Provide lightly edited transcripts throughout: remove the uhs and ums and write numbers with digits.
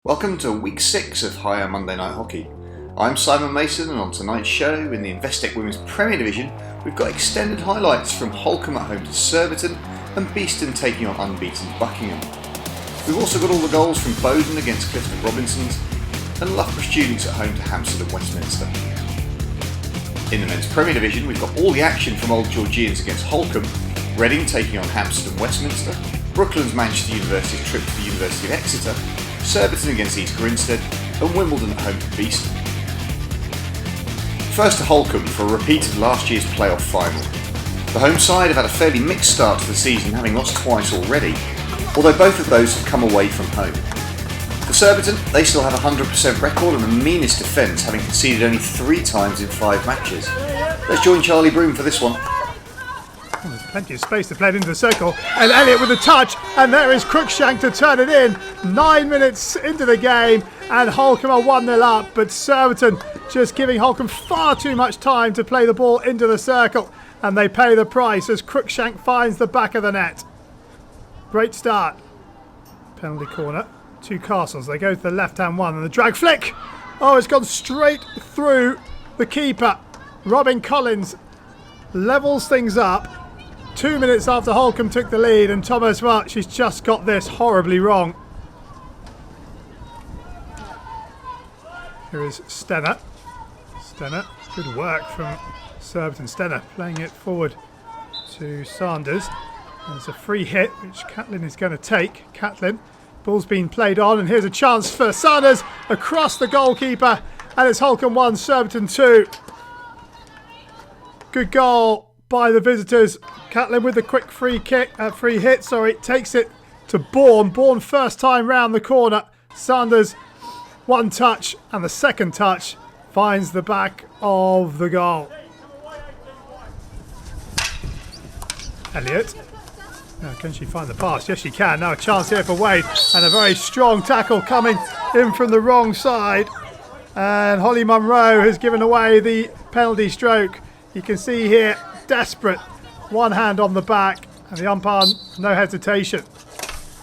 Welcome to week 6 of Higher Monday Night Hockey. I'm Simon Mason, and on tonight's show in the Investec Women's Premier Division we've got extended highlights from Holcomb at home to Surbiton and Beeston taking on unbeaten Buckingham. We've also got all the goals from Bowden against Clifton Robinsons and Loughborough students at home to Hampstead and Westminster. In the Men's Premier Division we've got all the action from Old Georgians against Holcomb, Reading taking on Hampstead and Westminster, Brooklands Manchester University's trip to the University of Exeter, Surbiton against East Grinstead and Wimbledon at home to Beeston. First to Holcomb for a repeat of last year's playoff final. The home side have had a fairly mixed start to the season, having lost twice already, although both of those have come away from home. For Surbiton, they still have a 100% record and the meanest defence, having conceded only 3 times in 5 matches. Let's join Charlie Broom for this one. Well, there's plenty of space to play it into the circle, and Elliott with a touch, and there is Crookshank to turn it in. 9 minutes into the game, and Holcomb are 1-0 up, but Surbiton just giving Holcomb far too much time to play the ball into the circle, and they pay the price as Crookshank finds the back of the net. Great start. Penalty corner. 2 Castles. They go to the left-hand one, and the drag flick. Oh, it's gone straight through the keeper. Robin Collins levels things up. 2 minutes after Holcomb took the lead, and Thomas, well, she's just got this horribly wrong. Here is Stenner. Stenner, good work from Surbiton. Stenner playing it forward to Sanders. There's a free hit, which Catlin is going to take. Catlin, ball's been played on, and here's a chance for Sanders across the goalkeeper, and it's Holcomb 1, Surbiton 2. Good goal by the visitors. Catlin with the quick free hit, takes it to Bourne. Bourne first time round the corner. Sanders, 1 touch, and the second touch finds the back of the goal. Elliott. Now, can she find the pass? Yes, she can. Now a chance here for Wade, and a very strong tackle coming in from the wrong side. And Holly Munro has given away the penalty stroke. You can see here, desperate. 1 hand on the back, and the umpire, no hesitation.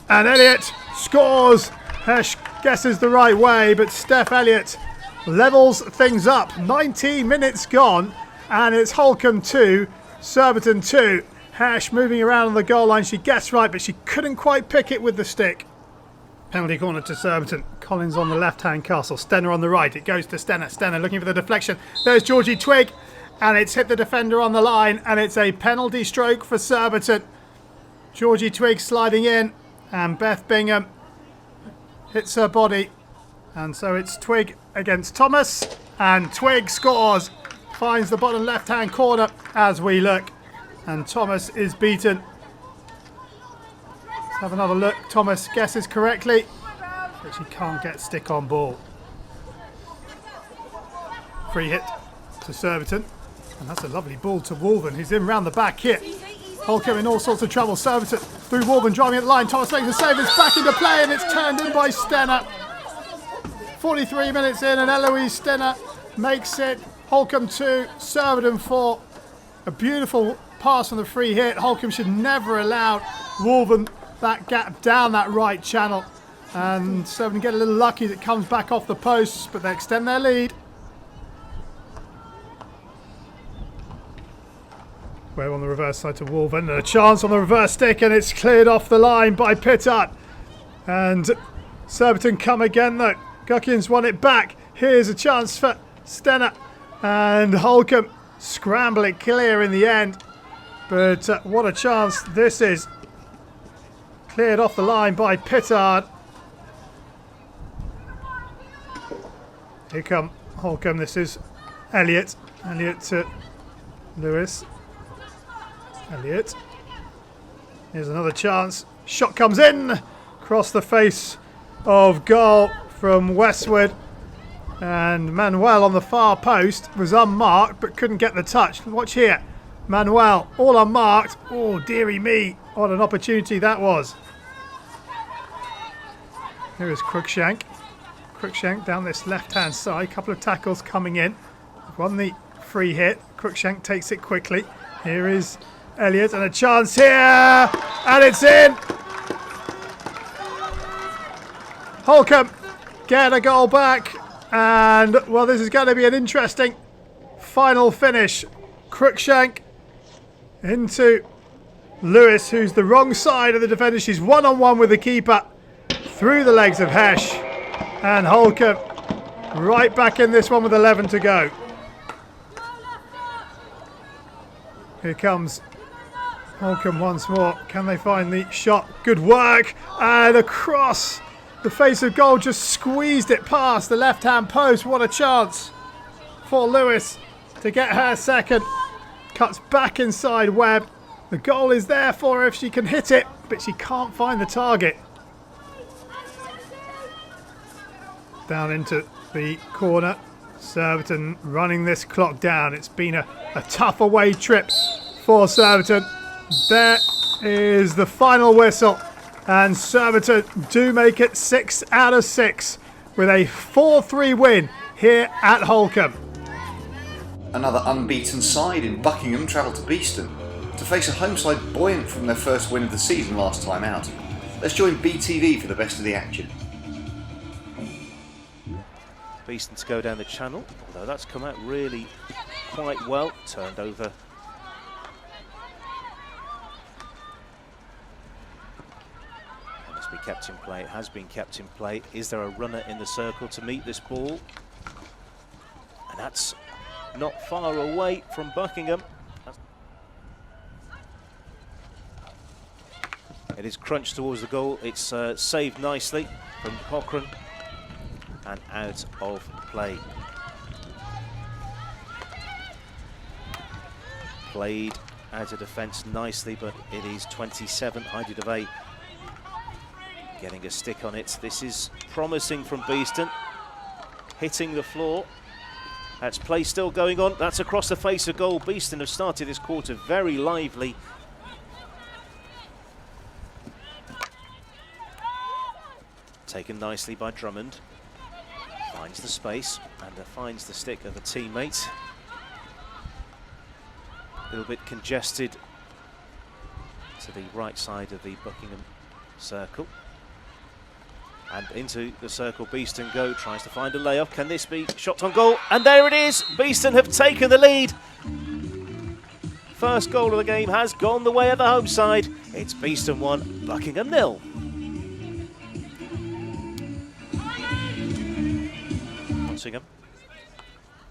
And Elliott scores. Hesh guesses the right way, but Steph Elliott levels things up. 19 minutes gone, and it's Holcomb 2, Surbiton 2. Hesh moving around on the goal line. She gets right, but she couldn't quite pick it with the stick. Penalty corner to Surbiton. Collins on the left-hand castle. Stenner on the right. It goes to Stenner. Stenner looking for the deflection. There's Georgie Twigg. And it's hit the defender on the line, and it's a penalty stroke for Surbiton. Georgie Twigg sliding in, and Beth Bingham hits her body. And so it's Twigg against Thomas, and Twigg scores. Finds the bottom left-hand corner as we look, and Thomas is beaten. Let's have another look. Thomas guesses correctly, but she can't get stick on ball. Free hit to Surbiton. And that's a lovely ball to Wolven, who's in round the back here. Holcomb in all sorts of trouble. Surbiton through Wolven, driving at the line. Thomas makes the save. It's back into play, and it's turned in by Stenner. 43 minutes in, and Eloise Stenner makes it Holcomb 2, Surbiton 4. A beautiful pass on the free hit. Holcomb should never allow Wolven that gap down that right channel. And Surbiton get a little lucky that it comes back off the posts, but they extend their lead. We're on the reverse side to Wolven, and a chance on the reverse stick, and it's cleared off the line by Pittard. And Surbiton come again though. Guckians won it back. Here's a chance for Stenner, and Holcomb scramble it clear in the end. But what a chance this is. Cleared off the line by Pittard. Here come Holcomb. This is Elliott. Elliott to Lewis. Elliott. Here's another chance. Shot comes in. Across the face of goal from Westwood. And Manuel on the far post was unmarked but couldn't get the touch. Watch here. Manuel all unmarked. Oh, dearie me. What an opportunity that was. Here is Crookshank. Crookshank down this left-hand side. Couple of tackles coming in. Won the free hit. Crookshank takes it quickly. Here is Elliott, and a chance here, and it's in. Holcomb get a goal back. And, well, this is going to be an interesting final finish. Cruikshank into Lewis, who's the wrong side of the defender. She's one-on-one with the keeper through the legs of Hesh. And Holcomb right back in this one with 11 to go. Here comes Holcomb once more. Can they find the shot? Good work. And across the face of goal, just squeezed it past the left-hand post. What a chance for Lewis to get her second. Cuts back inside Webb. The goal is there for her if she can hit it, but she can't find the target. Down into the corner. Surbiton running this clock down. It's been a tough away trip for Surbiton. There is the final whistle, and Surbiton do make it 6 out of 6 with a 4-3 win here at Holcomb. Another unbeaten side in Buckingham travel to Beeston to face a home side buoyant from their first win of the season last time out. Let's join BTV for the best of the action. Beeston to go down the channel, although that's come out really quite well. Turned over. It must be kept in play. It has been kept in play. Is there a runner in the circle to meet this ball? And that's not far away from Buckingham. It is crunched towards the goal. It's saved nicely from Cochrane and out of play. Played out of defence nicely, but it is 27. Heidi DeVay getting a stick on it. This is promising from Beeston. Hitting the floor. That's play still going on. That's across the face of goal. Beeston have started this quarter very lively. Taken nicely by Drummond. Finds the space and finds the stick of a teammate. A little bit congested to the right side of the Buckingham circle. And into the circle, Beeston go, tries to find a layup. Can this be shot on goal? And there it is! Beeston have taken the lead. First goal of the game has gone the way of the home side. It's Beeston 1, Buckingham 0. Nottingham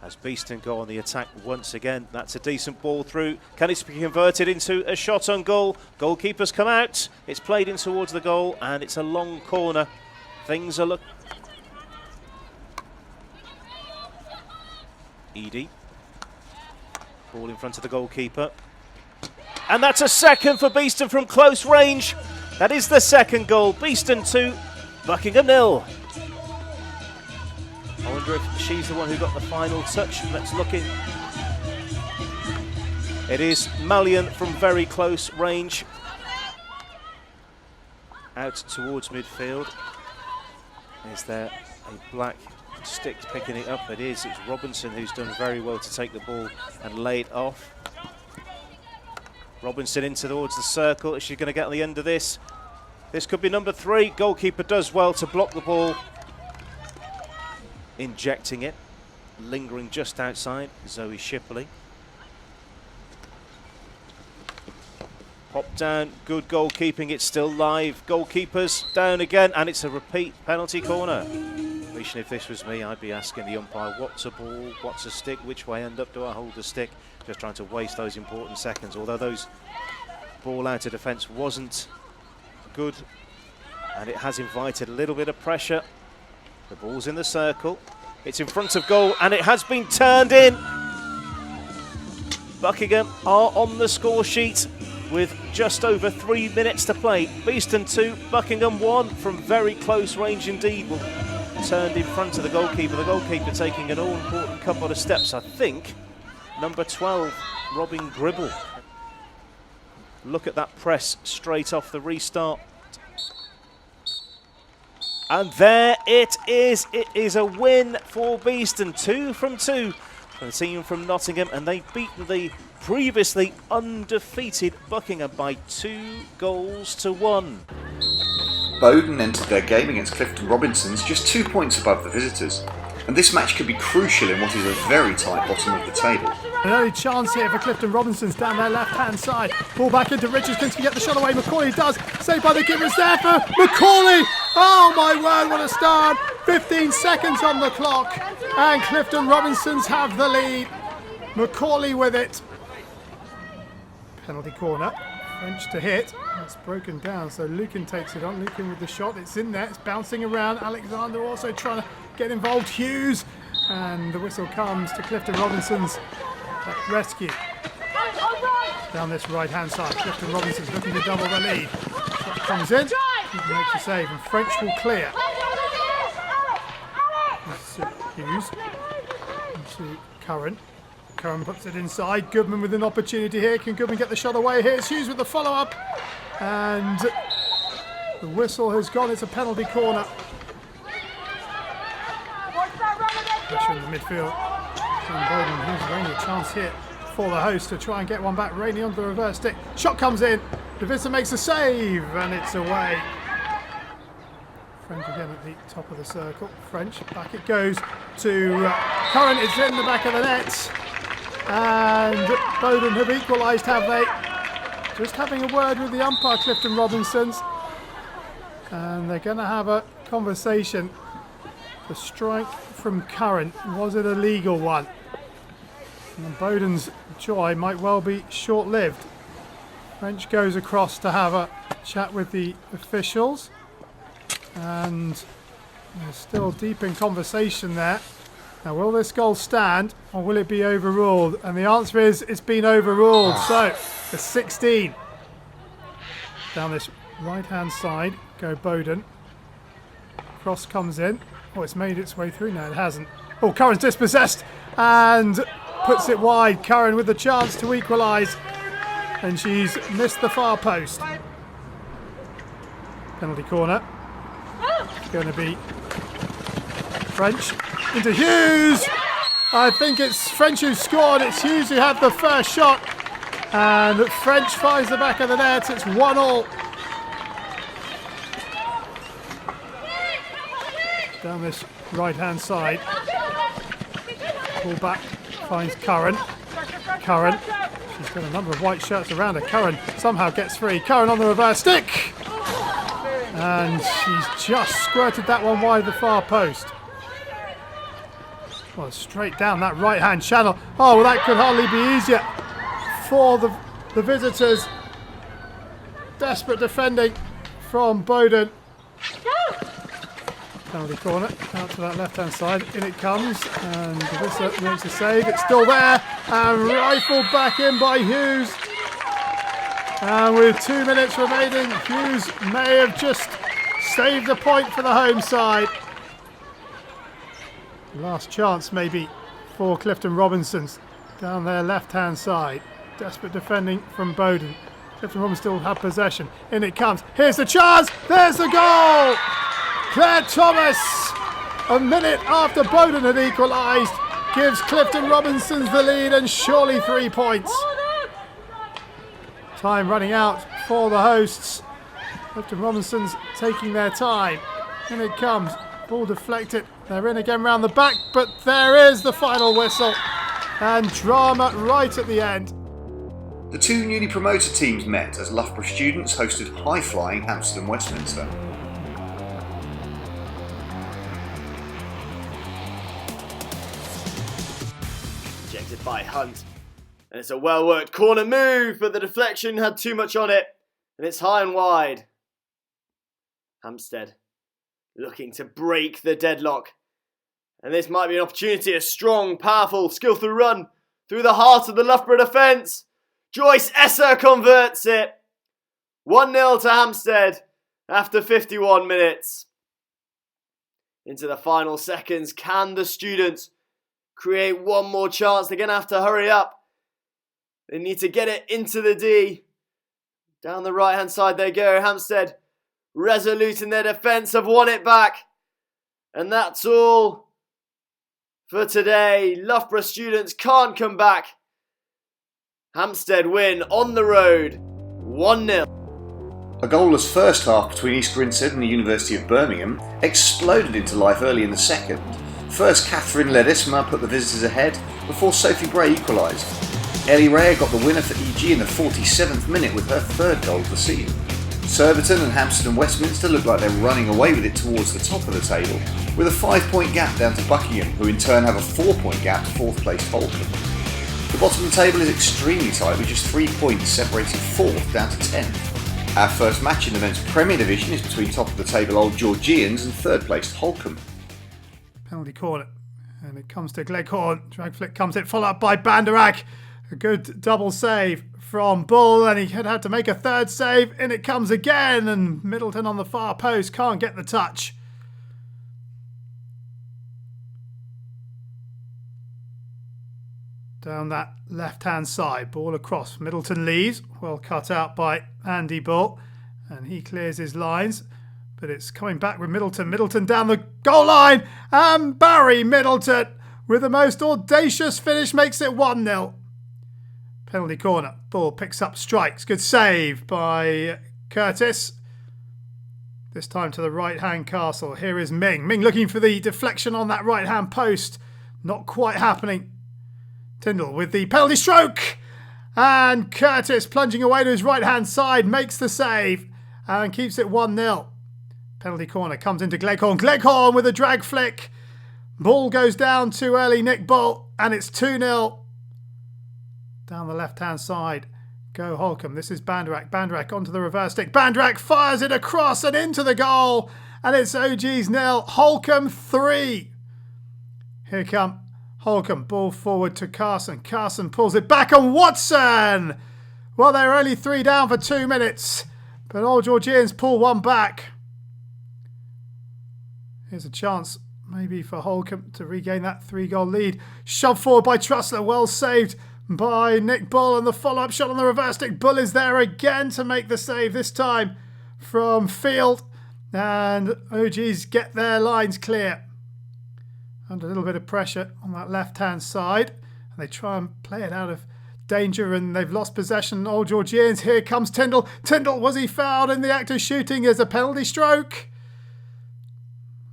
as Beeston go on the attack once again. That's a decent ball through. Can it be converted into a shot on goal? Goalkeepers come out. It's played in towards the goal and it's a long corner. Things are looking. Edie. Ball in front of the goalkeeper. And that's a second for Beeston from close range. That is the second goal. Beeston 2, Buckingham 0. I wonder if she's the one who got the final touch. Let's look in. It is Mallion from very close range. Out towards midfield. Is there a black stick picking it up? It is. It's Robinson who's done very well to take the ball and lay it off. Robinson in towards the circle. Is she going to get on the end of this? This could be number 3. Goalkeeper does well to block the ball. Injecting it. Lingering just outside. Zoe Shipley. Pop down. Good goalkeeping. It's still live. Goalkeepers down again. And it's a repeat penalty corner. If this was me, I'd be asking the umpire, what's a ball, what's a stick, which way end up do I hold the stick? Just trying to waste those important seconds. Although those ball out of defence wasn't good, and it has invited a little bit of pressure. The ball's in the circle. It's in front of goal, and it has been turned in. Buckingham are on the score sheet with just over 3 minutes to play. Beeston 2, Buckingham 1 from very close range indeed. Turned in front of the goalkeeper taking an all-important couple of steps, I think. Number 12, Robin Gribble. Look at that press straight off the restart. And there it is. It is a win for Beeston. 2 from 2 for the team from Nottingham, and they've beaten the previously undefeated Buckingham by 2 goals to 1. Bowden entered their game against Clifton Robinsons just 2 points above the visitors, and this match could be crucial in what is a very tight bottom of the table. An early chance here for Clifton Robinsons down their left-hand side. Ball back into Richardson to get the shot away. Macaulay does. Saved by the keepers there for Macaulay. Oh my word, what a start. 15 seconds on the clock. And Clifton Robinsons have the lead. Macaulay with it. Penalty corner. French to hit. It's broken down, so Lucan takes it on. Lucan with the shot. It's in there. It's bouncing around. Alexander also trying to get involved. Hughes. And the whistle comes to Clifton Robinson's rescue. Down this right-hand side. Clifton Robinson's looking to double the lead. Shot comes in. He makes a save, and French will clear. Hughes. To Curran. Curran puts it inside. Goodman with an opportunity here. Can Goodman get the shot away? Here's Hughes with the follow-up. And the whistle has gone. It's a penalty corner. Pressure in the midfield. And Bowden has only a chance here for the host to try and get one back. Rainey onto the reverse stick. Shot comes in. The visitor makes a save. And it's away. French again at the top of the circle. French, back it goes to Curran. It's in the back of the net. And Bowden have equalised, have they? Just having a word with the umpire, Clifton Robinsons. And they're going to have a conversation. The strike from Curran, was it a legal one? And Bowden's joy might well be short-lived. French goes across to have a chat with the officials. And they're still deep in conversation there. Now, will this goal stand or will it be overruled? And the answer is it's been overruled. So, the 16. Down this right-hand side go Bowden. Cross comes in. Oh, it's made its way through. No, it hasn't. Oh, Curran's dispossessed and puts it wide. Curran with the chance to equalise. And she's missed the far post. Penalty corner. It's going to be French into Hughes. I think it's French who scored. It's Hughes who had the first shot. And French finds the back of the net. It's 1-1. Down this right-hand side. Pull back, finds Curran. Curran. She's got a number of white shirts around her. Curran somehow gets free. Curran on the reverse stick. And she's just squirted that one wide the far post. Well, straight down that right-hand channel. Oh, well, that could hardly be easier for the visitors. Desperate defending from Bowden. Penalty corner, out to that left-hand side. In it comes, and the visitor makes a save. It's still there, and rifled back in by Hughes. And with 2 minutes remaining, Hughes may have just saved a point for the home side. Last chance maybe for Clifton Robinsons down their left-hand side. Desperate defending from Bowden. Clifton Robinsons still have possession. In it comes. Here's the chance. There's the goal. Claire Thomas, a minute after Bowden had equalised, gives Clifton Robinsons the lead and surely 3 points. Time running out for the hosts. Clifton Robinsons taking their time. In it comes. Ball deflected. They're in again round the back, but there is the final whistle. And drama right at the end. The two newly promoted teams met as Loughborough students hosted high-flying Hampstead and Westminster. Rejected by Hunt. And it's a well-worked corner move, but the deflection had too much on it. And it's high and wide. Hampstead looking to break the deadlock. And this might be an opportunity. A strong, powerful, skillful run through the heart of the Loughborough defence. Joyce Esser converts it. 1-0 to Hampstead after 51 minutes. Into the final seconds, can the students create one more chance? They're going to have to hurry up. They need to get it into the D. Down the right-hand side they go. Hampstead, resolute in their defence, have won it back. And that's all for today. Loughborough students can't come back. Hampstead win on the road, 1-0. A goalless first half between East Grinstead and the University of Birmingham exploded into life early in the second. First, Catherine Ledesma put the visitors ahead before Sophie Bray equalised. Ellie Rea got the winner for EG in the 47th minute with her third goal of the season. Surbiton and Hampstead and Westminster look like they're running away with it towards the top of the table, with a 5-point gap down to Buckingham, who in turn have a 4-point gap to 4th placed Holcomb. The bottom of the table is extremely tight, with just 3 points separating 4th down to 10th. Our first match in the men's Premier Division is between top of the table Old Georgians and 3rd placed Holcomb. Penalty corner, and it comes to Gleghorn. Drag flick comes in, followed up by Banderak. A good double save from Bull, and he had to make a third save. In it comes again, and Middleton on the far post can't get the touch. Down that left-hand side, ball across. Middleton leaves, well cut out by Andy Bull, and he clears his lines. But it's coming back with Middleton. Middleton down the goal line, and Barry Middleton, with the most audacious finish, makes it 1-0. Penalty corner. Ball picks up strikes. Good save by Curtis. This time to the right-hand castle. Here is Ming. Ming looking for the deflection on that right-hand post. Not quite happening. Tyndall with the penalty stroke. And Curtis plunging away to his right-hand side makes the save and keeps it 1-0. Penalty corner comes into Gleghorn. Gleghorn with a drag flick. Ball goes down too early. Nick Bull, and it's 2-0. Down the left-hand side, go Holcomb. This is Banderak. Banderak onto the reverse stick. Banderak fires it across and into the goal. And it's OG's 0, Holcomb 3. Here come Holcomb. Ball forward to Carson. Carson pulls it back, and Watson! Well, they're only 3 down for 2 minutes. But Old Georgians pull one back. Here's a chance maybe for Holcomb to regain that 3-goal lead. Shoved forward by Trussler. Well saved by Nick Bull, and the follow-up shot on the reverse stick. Bull is there again to make the save, this time from field, and OGs get their lines clear. Under a little bit of pressure on that left-hand side, and they try and play it out of danger, and they've lost possession. Old Georgians, here comes Tyndall. Tyndall, was he fouled in the act of shooting? As a penalty stroke.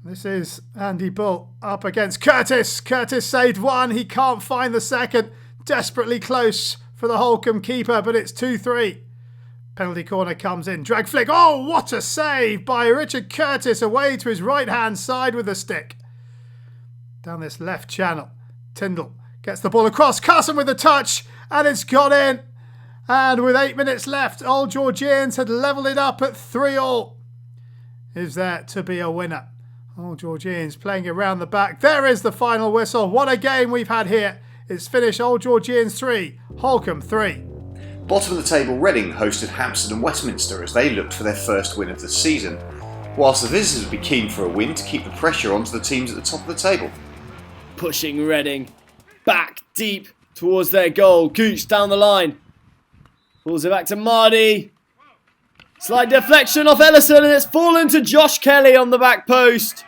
This is Andy Bull up against Curtis. Curtis saved one, he can't find the second. Desperately close for the Holcomb keeper, but it's 2-3. Penalty corner comes in. Drag flick. Oh, what a save by Richard Curtis, away to his right-hand side with the stick. Down this left channel. Tyndall gets the ball across. Carson with the touch, and it's got in. And with 8 minutes left, Old Georgians had levelled it up at 3-all. Is there to be a winner? Old Georgians playing around the back. There is the final whistle. What a game we've had here. It's finished Old Georgians 3, Holcomb 3. Bottom of the table, Reading hosted Hampstead and Westminster as they looked for their first win of the season, whilst the visitors would be keen for a win to keep the pressure onto the teams at the top of the table. Pushing Reading back deep towards their goal. Gooch down the line. Pulls it back to Mardy. Slight deflection off Ellison, and it's fallen to Josh Kelly on the back post.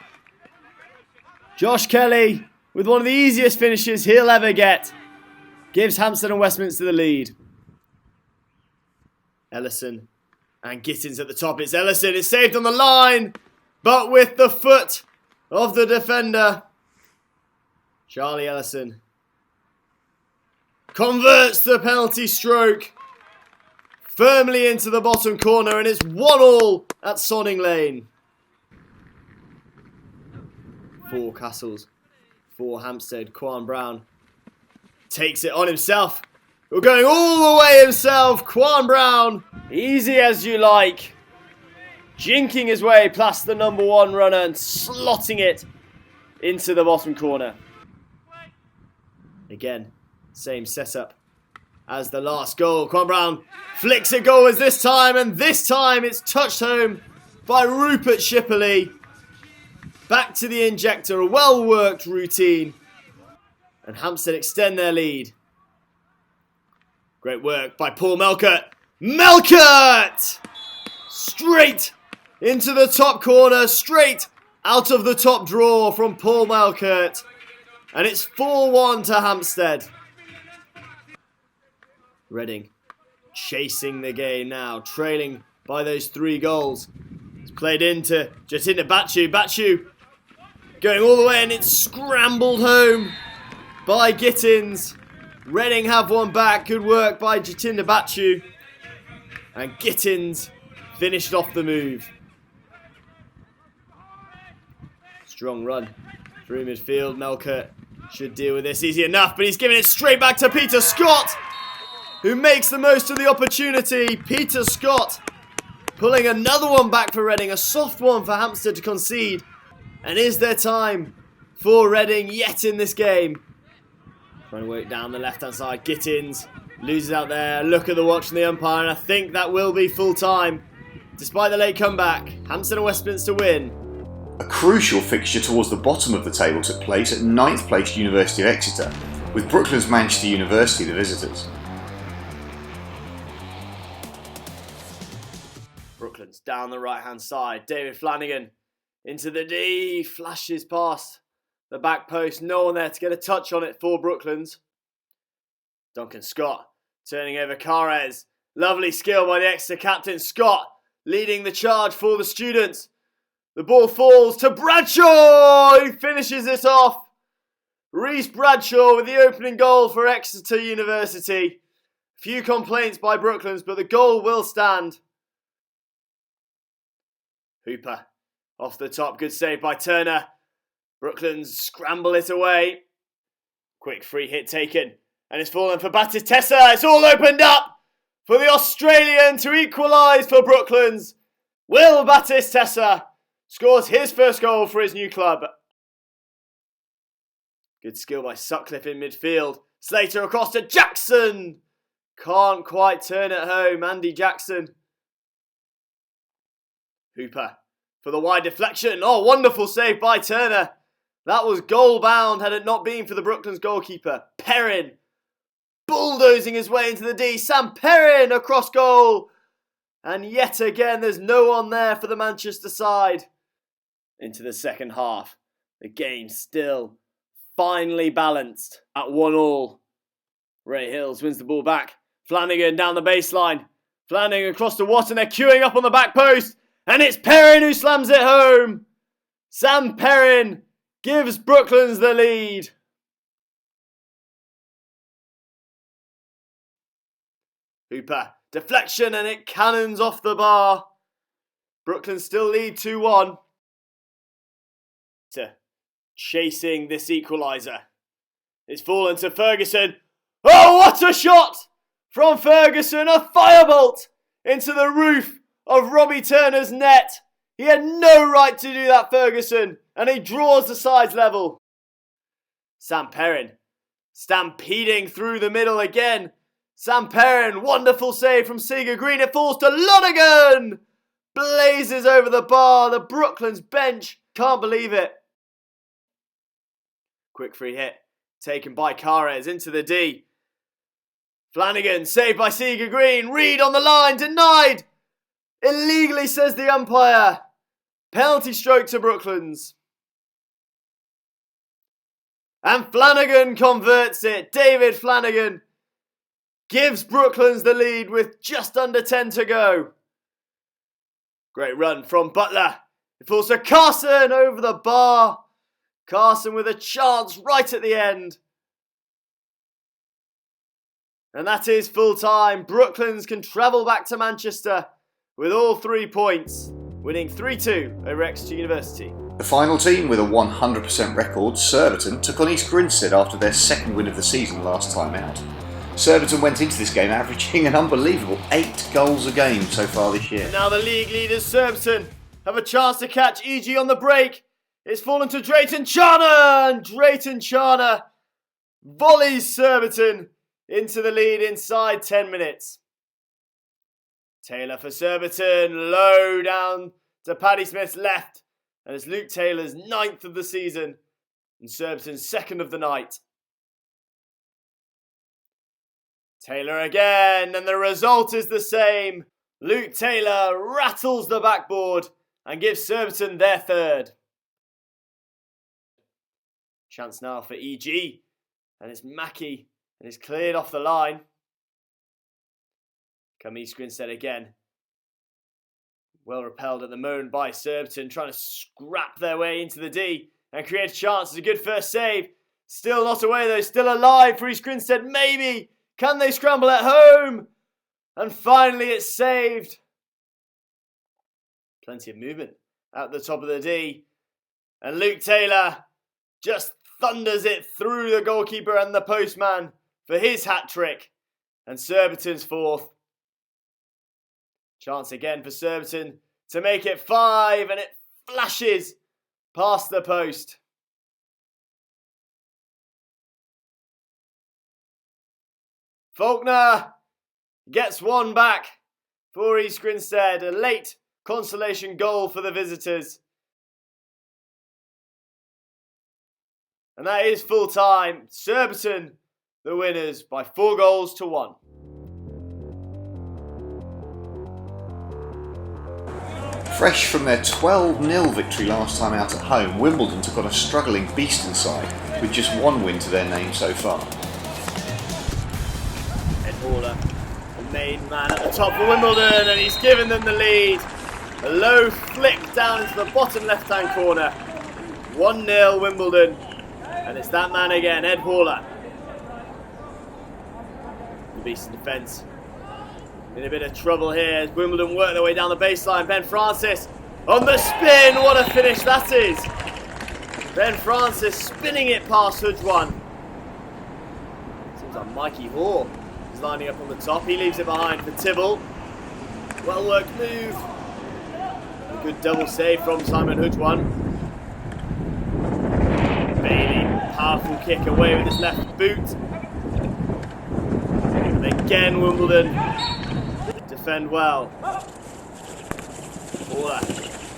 Josh Kelly, with one of the easiest finishes he'll ever get, gives Hampstead and Westminster the lead. Ellison and Gittins at the top. It's Ellison. It's saved on the line, but with the foot of the defender. Charlie Ellison converts the penalty stroke firmly into the bottom corner, and it's 1-all at Sonning Lane. 4 Castles. For Hampstead, Quan Brown takes it on himself. We're going all the way himself. Quan Brown, easy as you like. Jinking his way past the number 1 runner and slotting it into the bottom corner. Again, same setup as the last goal. Quan Brown flicks it goalwards this time, and this time it's touched home by Rupert Shipperley. Back to the injector, a well-worked routine. And Hampstead extend their lead. Great work by Paul Melkert. Melkert! Straight into the top corner, straight out of the top draw from Paul Melkert. And it's 4-1 to Hampstead. Reading chasing the game now, trailing by those 3 goals. It's played into Jatinda Bachu. Bachu going all the way, and it's scrambled home by Gittins. Reading have one back. Good work by Jatinda Bachu. And Gittins finished off the move. Strong run through midfield. Melkert should deal with this easy enough, but he's giving it straight back to Peter Scott, who makes the most of the opportunity. Peter Scott pulling another one back for Reading. A soft one for Hampstead to concede. And is there time for Reading yet in this game? Trying to work down the left-hand side. Gittins loses out there. Look at the watch from the umpire, and I think that will be full time. Despite the late comeback, Hampstead and Westminster win. A crucial fixture towards the bottom of the table took place at 9th placed University of Exeter, with Brooklands Manchester University the visitors. Brooklands down the right-hand side. David Flanagan into the D. Flashes past the back post. No one there to get a touch on it for Brooklands. Duncan Scott turning over Carres. Lovely skill by the Exeter captain. Scott leading the charge for the students. The ball falls to Bradshaw, who finishes it off. Reece Bradshaw with the opening goal for Exeter University. Few complaints by Brooklands, but the goal will stand. Hooper off the top, good save by Turner. Brooklands scramble it away. Quick free hit taken, and it's fallen for Batistessa. It's all opened up for the Australian to equalise for Brooklands. Will Batistessa scores his first goal for his new club. Good skill by Sutcliffe in midfield. Slater across to Jackson. Can't quite turn it home, Andy Jackson. Hooper for the wide deflection. Oh, wonderful save by Turner. That was goal bound had it not been for the Brooklands goalkeeper. Perrin bulldozing his way into the D. Sam Perrin across goal. And yet again, there's no one there for the Manchester side. Into the second half. The game still finely balanced at 1-1. Ray Hills wins the ball back. Flanagan down the baseline. Flanagan across to Watton. They're queuing up on the back post. And it's Perrin who slams it home. Sam Perrin gives Brooklands the lead. Hooper. Deflection, and it cannons off the bar. Brooklands still lead 2-1. Chasing this equaliser. It's fallen to Ferguson. Oh, what a shot from Ferguson. A firebolt into the roof of Robbie Turner's net. He had no right to do that, Ferguson. And he draws the sides level. Sam Perrin stampeding through the middle again. Sam Perrin, wonderful save from Seager Green. It falls to Lonergan. Blazes over the bar. The Brooklands bench can't believe it. Quick free hit taken by Carres into the D. Flanagan saved by Seager Green. Reed on the line, denied. Illegally, says the umpire. Penalty stroke to Brooklands. And Flanagan converts it. David Flanagan gives Brooklands the lead with just under 10 to go. Great run from Butler. It falls to Carson over the bar. Carson with a chance right at the end. And that is full time. Brooklands can travel back to Manchester with all 3 points, winning 3-2 over Exeter University. The final team with a 100% record, Surbiton, took on East Grinstead after their second win of the season last time out. Surbiton went into this game averaging an unbelievable 8 goals a game so far this year. Now the league leaders, Surbiton, have a chance to catch EG on the break. It's fallen to Drayton Charner, and Drayton Charner volleys Surbiton into the lead inside 10 minutes. Taylor for Surbiton, low down to Paddy Smith's left, and it's Luke Taylor's 9th of the season and Surbiton's 2nd of the night. Taylor again, and the result is the same. Luke Taylor rattles the backboard and gives Surbiton their 3rd. Chance now for EG, and it's Mackey, and it's cleared off the line. Come East Grinstead again. Well repelled at the moment by Surbiton, trying to scrap their way into the D and create a chance. It's a good first save. Still not away though, still alive for East Grinstead, maybe. Can they scramble at home? And finally it's saved. Plenty of movement at the top of the D. And Luke Taylor just thunders it through the goalkeeper and the postman for his hat-trick. And Surbiton's fourth. Chance again for Surbiton to make it 5, and it flashes past the post. Faulkner gets one back for East Grinstead. A late consolation goal for the visitors. And that is full time. Surbiton the winners by 4-1. Fresh from their 12-0 victory last time out at home, Wimbledon took on a struggling Beeston side with just one win to their name so far. Ed Haller, the main man at the top for Wimbledon, and he's given them the lead. A low flick down into the bottom left-hand corner. 1-0 Wimbledon, and it's that man again, Ed Haller. The Beeston defence in a bit of trouble here as Wimbledon work their way down the baseline. Ben Francis on the spin. What a finish that is. Ben Francis spinning it past Hudgwan. Seems like Mikey Hoare is lining up on the top. He leaves it behind for Tibble. Well worked move. A good double save from Simon Hudgwan. Bailey, powerful kick away with his left boot. And again Wimbledon defend well. Haller,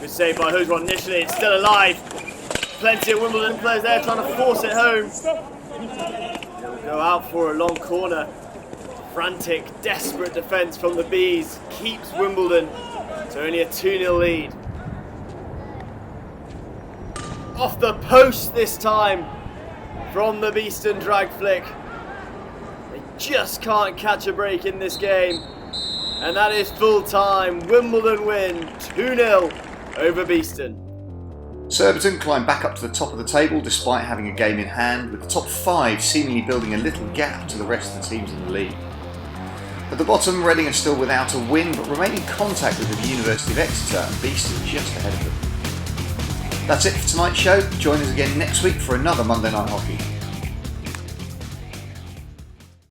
good save by Hudgwan initially, it's still alive. Plenty of Wimbledon players there trying to force it home. They'll go out for a long corner. Frantic, desperate defence from the Bees keeps Wimbledon to only a 2-0 lead. Off the post this time from the Beeston drag flick. They just can't catch a break in this game. And that is full time. Wimbledon win 2-0 over Beeston. Surbiton climbed back up to the top of the table despite having a game in hand, with the top 5 seemingly building a little gap to the rest of the teams in the league. At the bottom, Reading are still without a win but remain in contact with the University of Exeter, and Beeston just ahead of them. That's it for tonight's show. Join us again next week for another Monday Night Hockey.